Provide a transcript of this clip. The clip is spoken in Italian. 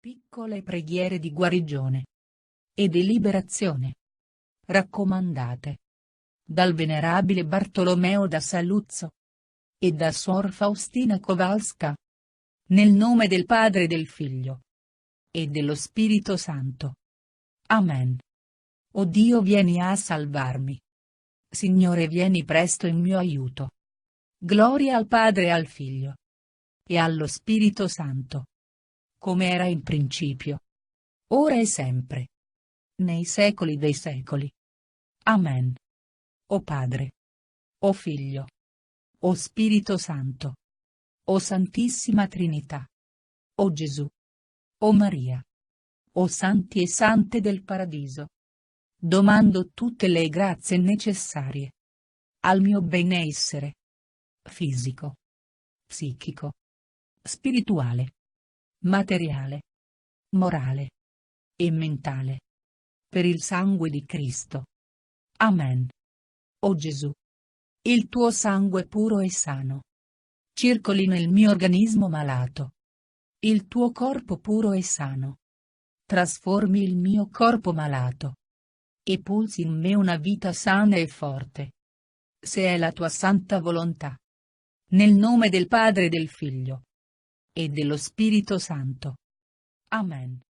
Piccole preghiere di guarigione e di liberazione. Raccomandate dal venerabile Bartolomeo da Saluzzo e da Suor Faustina Kowalska. Nel nome del Padre e del Figlio e dello Spirito Santo. Amen. O Dio, vieni a salvarmi. Signore, vieni presto in mio aiuto. Gloria al Padre e al Figlio e allo Spirito Santo, come era in principio, ora e sempre, nei secoli dei secoli. Amen. O Padre, o Figlio, o Spirito Santo, o Santissima Trinità, o Gesù, o Maria, o Santi e Sante del Paradiso, domando tutte le grazie necessarie al mio benessere fisico, psichico, spirituale, materiale, morale e mentale, per il sangue di Cristo. Amen. O Gesù, il tuo sangue puro e sano circoli nel mio organismo malato. Il tuo corpo puro e sano trasformi il mio corpo malato e pulsi in me una vita sana e forte, se è la tua santa volontà. Nel nome del Padre e del Figlio e dello Spirito Santo. Amen.